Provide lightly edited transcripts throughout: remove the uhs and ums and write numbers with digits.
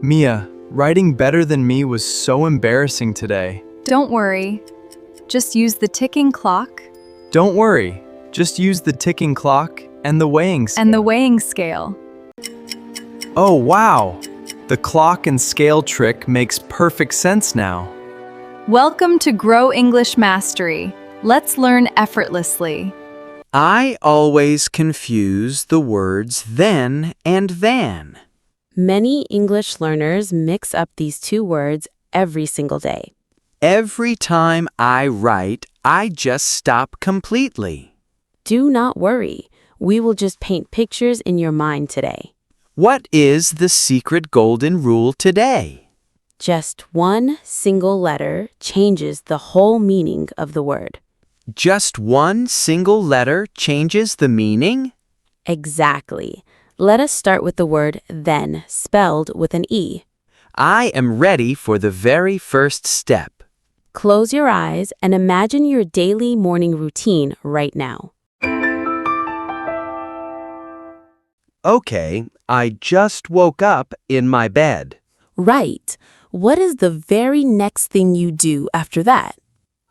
Mia, writing better than me was so embarrassing today. Don't worry. Just use the ticking clock Don't worry, just use the ticking clock and the weighing scale. and the weighing scale. Oh, wow! The clock and scale trick makes perfect sense now. Welcome to Grow English Mastery. Let's learn effortlessly. I always confuse the words then and than. Many English learners mix up these two words every single day. Every time I write, I just stop completely. Do not worry. We will just paint pictures in your mind today. What is the secret golden rule today? Just one single letter changes the whole meaning of the word. Just one single letter changes the meaning? Exactly. Let us start with the word then, spelled with an E. I am ready for the very first step. Close your eyes and imagine your daily morning routine right now. Okay, I just woke up in my bed. Right. What is the very next thing you do after that?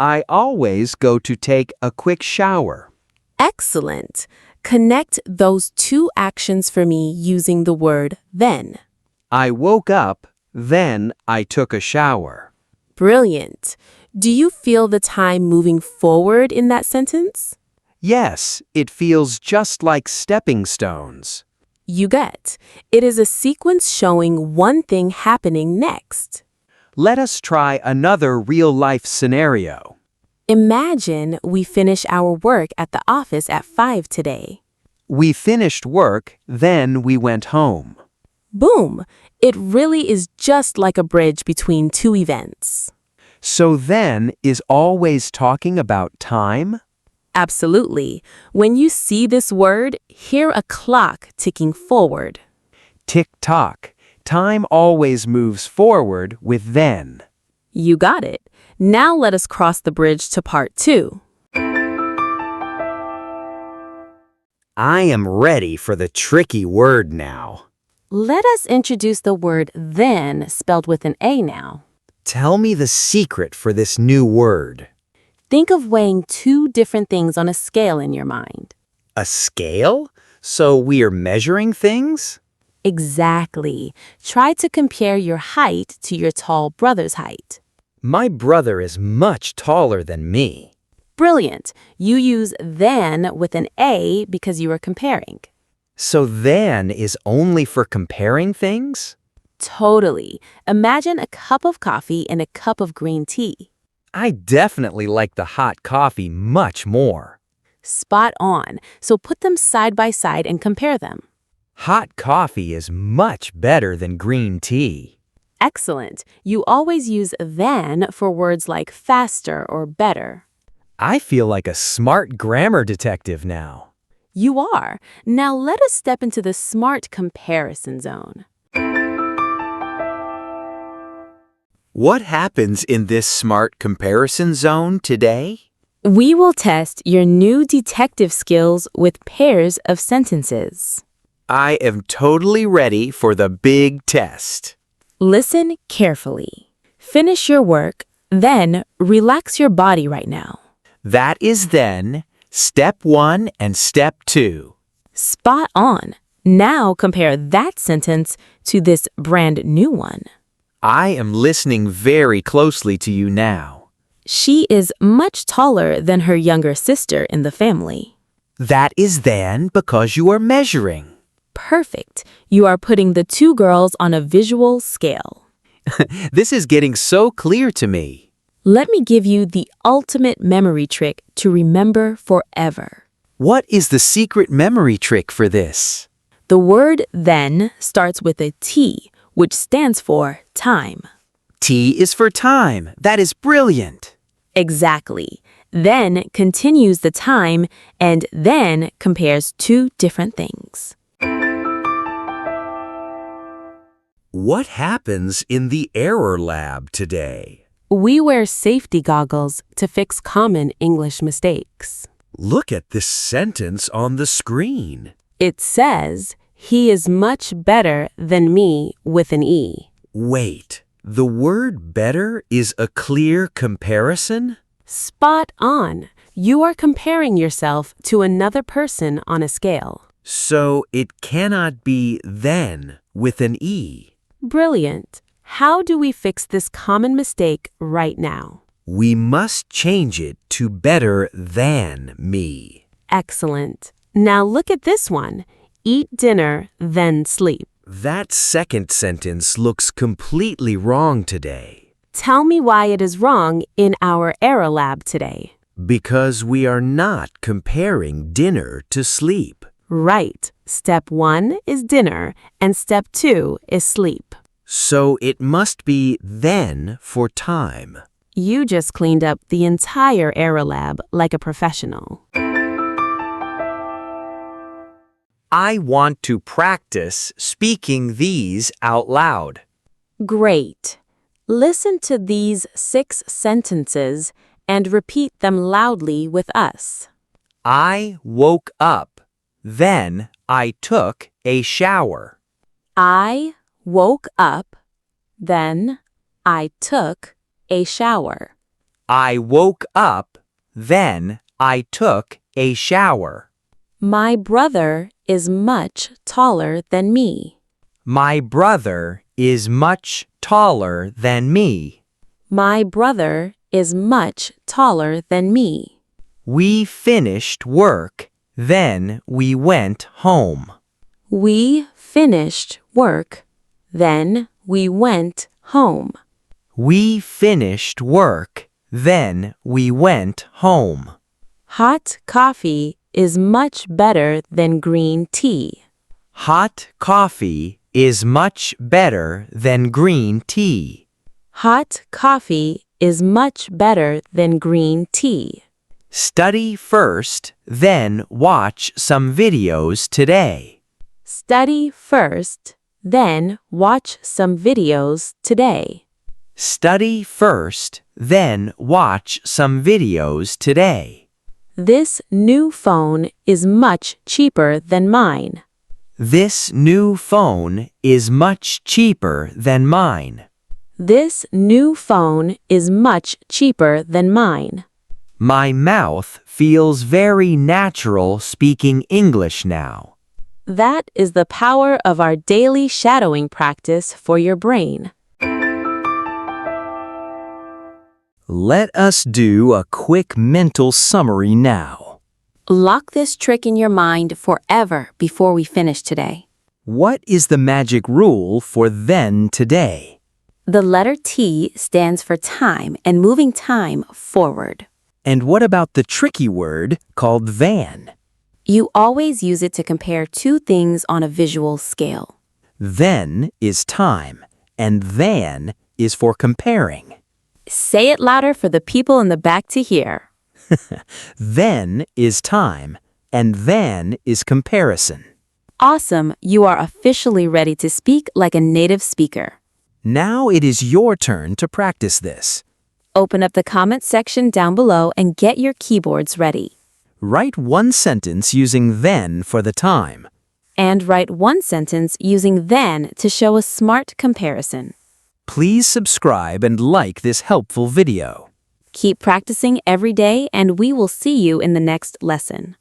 I always go to take a quick shower. Excellent. Connect those two actions for me using the word then. I woke up, then I took a shower. Brilliant. Do you feel the time moving forward in that sentence? Yes, it feels just like stepping stones. You get. It is a sequence showing one thing happening next. Let us try another real-life scenario. Imagine we finish our work at the office at 5 today. We finished work, then we went home. Boom! It really is just like a bridge between two events. So then is always talking about time? Absolutely. When you see this word, hear a clock ticking forward. Tick-tock. Time always moves forward with then. You got it. Now let us cross the bridge to part 2. I am ready for the tricky word now. Let us introduce the word then, spelled with an A now. Tell me the secret for this new word. Think of weighing two different things on a scale in your mind. A scale? So we're measuring things? Exactly. Try to compare your height to your tall brother's height. My brother is much taller than me. Brilliant. You use then with an A because you are comparing. So then is only for comparing things? Totally. Imagine a cup of coffee and a cup of green tea. I definitely like the hot coffee much more. Spot on. So put them side by side and compare them. Hot coffee is much better than green tea. Excellent. You always use then for words like faster or better. I feel like a smart grammar detective now. You are. Now let us step into the smart comparison zone. What happens in this smart comparison zone today? We will test your new detective skills with pairs of sentences. I am totally ready for the big test. Listen carefully. Finish your work, then relax your body right now. That is then step 1 and step 2. Spot on. Now compare that sentence to this brand new one. I am listening very closely to you now. She is much taller than her younger sister in the family. That is then because you are measuring. Perfect. You are putting the two girls on a visual scale. This is getting so clear to me. Let me give you the ultimate memory trick to remember forever. What is the secret memory trick for this? The word then starts with a T, which stands for time. T is for time. That is brilliant. Exactly. Then continues the time and then compares two different things. What happens in the error lab today? We wear safety goggles to fix common English mistakes. Look at this sentence on the screen. It says, he is much better than me with an E. Wait, the word better is a clear comparison? Spot on. You are comparing yourself to another person on a scale. So it cannot be than with an E. Brilliant. How do we fix this common mistake right now? We must change it to better than me. Excellent. Now look at this one. Eat dinner, then sleep. That second sentence looks completely wrong today. Tell me why it is wrong in our Era Lab today. Because we are not comparing dinner to sleep. Right. Step 1 is dinner, and step 2 is sleep. So it must be then for time. You just cleaned up the entire Era Lab like a professional. I want to practice speaking these out loud. Great. Listen to these 6 sentences and repeat them loudly with us. I woke up. Then I took a shower. I woke up. Then I took a shower. I woke up. Then I took a shower. My brother is much taller than me. My brother is much taller than me. My brother is much taller than me. We finished work. Then we went home. We finished work. Then we went home. We finished work. Then we went home. Hot coffee is much better than green tea. Hot coffee is much better than green tea. Hot coffee is much better than green tea. Study first, then watch some videos today. Study first, then watch some videos today. Study first, then watch some videos today. This new phone is much cheaper than mine. This new phone is much cheaper than mine. This new phone is much cheaper than mine. My mouth feels very natural speaking English now. That is the power of our daily shadowing practice for your brain. Let us do a quick mental summary now. Lock this trick in your mind forever before we finish today. What is the magic rule for then today? The letter T stands for time and moving time forward. And what about the tricky word called than? You always use it to compare two things on a visual scale. Then is time, and than is for comparing. Say it louder for the people in the back to hear. Then is time, and than is comparison. Awesome, you are officially ready to speak like a native speaker. Now it is your turn to practice this. Open up the comment section down below and get your keyboards ready. Write one sentence using then for the time. And write one sentence using then to show a smart comparison. Please subscribe and like this helpful video. Keep practicing every day and we will see you in the next lesson.